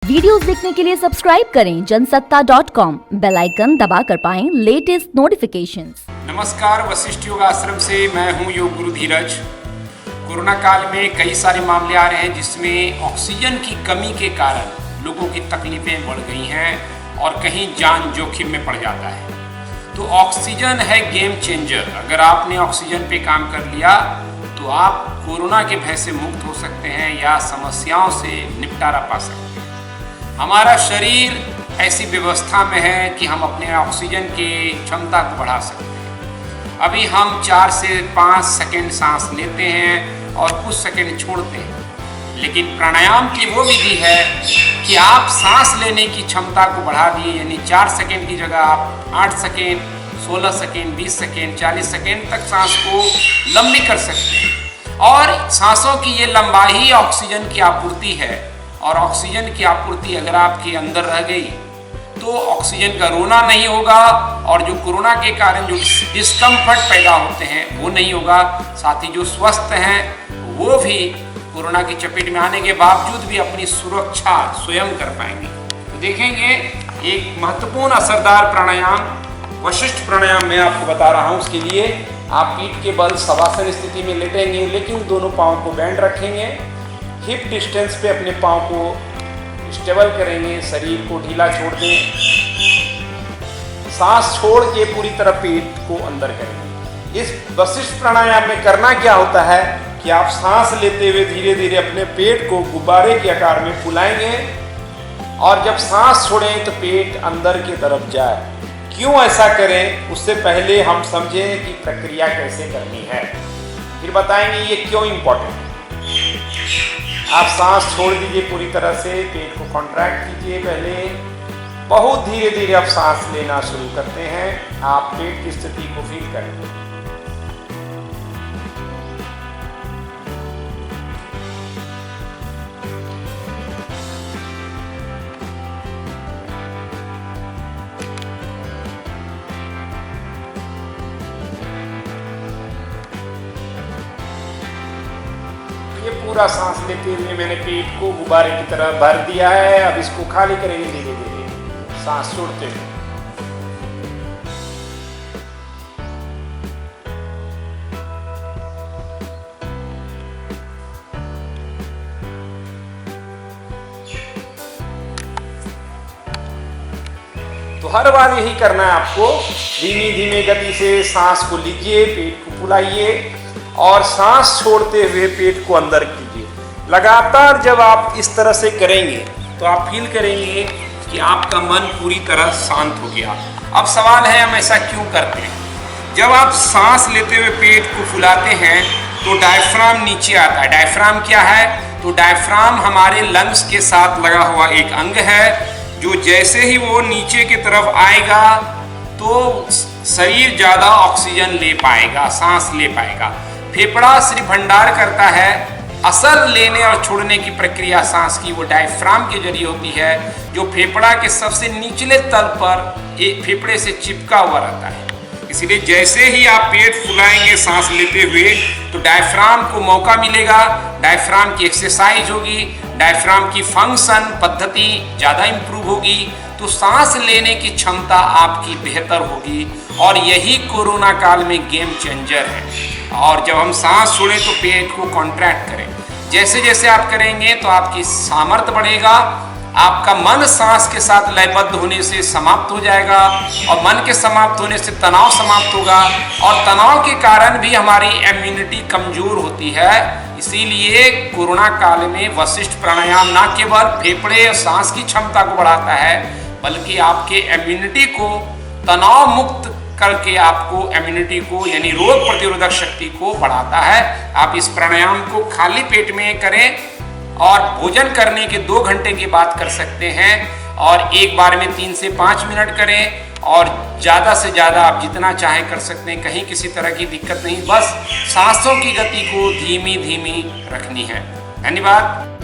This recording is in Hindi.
वीडियोस देखने के लिए सब्सक्राइब करें जनसत्ता.com, बेल आइकन दबाकर पाएं लेटेस्ट नोटिफिकेशंस। नमस्कार, वशिष्ठ योग आश्रम से मैं हूं योग गुरु धीरज। कोरोना काल में कई सारे मामले आ रहे हैं जिसमें ऑक्सीजन की कमी के कारण लोगों की तकलीफें बढ़ गई हैं और कहीं जान जोखिम में पड़ जाता है। तो ऑक्सीजन है गेम चेंजर। अगर आपने ऑक्सीजन पे काम कर लिया तो आप कोरोना के भय से मुक्त हो सकते हैं या समस्याओं से निपटारा पा सकते हैं। हमारा शरीर ऐसी व्यवस्था में है कि हम अपने ऑक्सीजन की क्षमता को बढ़ा सकते हैं। अभी हम 4 से 5 सेकंड सांस लेते हैं और कुछ सेकंड छोड़ते हैं, लेकिन प्राणायाम की वो विधि है कि आप सांस लेने की क्षमता को बढ़ा दिए, यानी 4 सेकंड की जगह आप 8 सेकंड, 16 सेकंड, 20 सेकंड, 40 सेकंड तक सांस को लंबी कर सकते हैं। और सांसों की ये लंबाई ही ऑक्सीजन की आपूर्ति है, और ऑक्सीजन की आपूर्ति अगर आपके अंदर रह गई तो ऑक्सीजन का रोना नहीं होगा, और जो कोरोना के कारण जो डिस्कम्फर्ट पैदा होते हैं वो नहीं होगा। साथ ही जो स्वस्थ हैं वो भी कोरोना की चपेट में आने के बावजूद भी अपनी सुरक्षा स्वयं कर पाएंगे। तो देखेंगे एक महत्वपूर्ण असरदार प्राणायाम वशिष्ठ प्राणायाम मैं आपको बता रहा हूँ। उसके लिए आप पीठ के बल शवासन स्थिति में लेटेंगे, लेकिन दोनों पाँव को बैंड रखेंगे। हिप डिस्टेंस पे अपने पाँव को स्टेबल करेंगे, शरीर को ढीला छोड़ दें, सांस छोड़ के पूरी तरह पेट को अंदर करेंगे। इस वशिष्ठ प्राणायाम में करना क्या होता है कि आप सांस लेते हुए धीरे धीरे अपने पेट को गुब्बारे के आकार में फुलाएंगे, और जब सांस छोड़ें तो पेट अंदर की तरफ जाए। क्यों ऐसा करें, उससे पहले हम समझें कि प्रक्रिया कैसे करनी है, फिर बताएंगे ये क्यों इम्पोर्टेंट है। आप सांस छोड़ दीजिए पूरी तरह से, पेट को कॉन्ट्रैक्ट कीजिए। पहले बहुत धीरे धीरे आप सांस लेना शुरू करते हैं। आप पेट की स्थिति को फील करें। ये पूरा सांस लेते हुए मैंने पेट को गुब्बारे की तरह भर दिया है। अब इसको खाली करेंगे धीरे धीरे सांस छोड़ते हुए। तो हर बार यही करना है आपको। धीमी धीमी गति से सांस को लीजिए, पेट को फुलाइए और सांस छोड़ते हुए पेट को अंदर कीजिए। लगातार जब आप इस तरह से करेंगे तो आप फील करेंगे कि आपका मन पूरी तरह शांत हो गया। अब सवाल है हम ऐसा क्यों करते हैं। जब आप सांस लेते हुए पेट को फुलाते हैं तो डायफ्राम नीचे आता है। डायफ्राम क्या है? तो डायफ्राम हमारे लंग्स के साथ लगा हुआ एक अंग है, जो जैसे ही वो नीचे की तरफ आएगा तो शरीर ज़्यादा ऑक्सीजन ले पाएगा, सांस ले पाएगा। फेफड़ा सिर्फ भंडार करता है, असल लेने और छोड़ने की प्रक्रिया सांस की वो डायफ्राम के जरिए होती है, जो फेफड़ा के सबसे निचले तल पर एक फेफड़े से चिपका हुआ रहता है। इसलिए जैसे ही आप पेट फुलाएंगे सांस लेते हुए तो डायफ्राम को मौका मिलेगा, डायफ्राम की एक्सरसाइज होगी, डायफ्राम की फंक्शन पद्धति ज़्यादा इम्प्रूव होगी, तो सांस लेने की क्षमता आपकी बेहतर होगी। और यही कोरोना काल में गेम चेंजर है। और जब हम सांस छोड़ें तो पेट को कॉन्ट्रैक्ट करें। जैसे जैसे आप करेंगे तो आपकी सामर्थ्य बढ़ेगा, आपका मन सांस के साथ लयबद्ध होने से समाप्त हो जाएगा, और मन के समाप्त होने से तनाव समाप्त होगा, और तनाव के कारण भी हमारी इम्यूनिटी कमजोर होती है। इसीलिए कोरोना काल में वशिष्ठ प्राणायाम न केवल फेफड़े और सांस की क्षमता को बढ़ाता है, बल्कि आपके इम्यूनिटी को तनाव मुक्त करके आपको इम्यूनिटी को यानी रोग प्रतिरोधक शक्ति को बढ़ाता है। आप इस प्राणायाम को खाली पेट में करें और भोजन करने के 2 घंटे के बाद कर सकते हैं, और एक बार में 3 से 5 मिनट करें, और ज़्यादा से ज़्यादा आप जितना चाहें कर सकते हैं। कहीं किसी तरह की दिक्कत नहीं, बस सांसों की गति को धीमी धीमी रखनी है। धन्यवाद।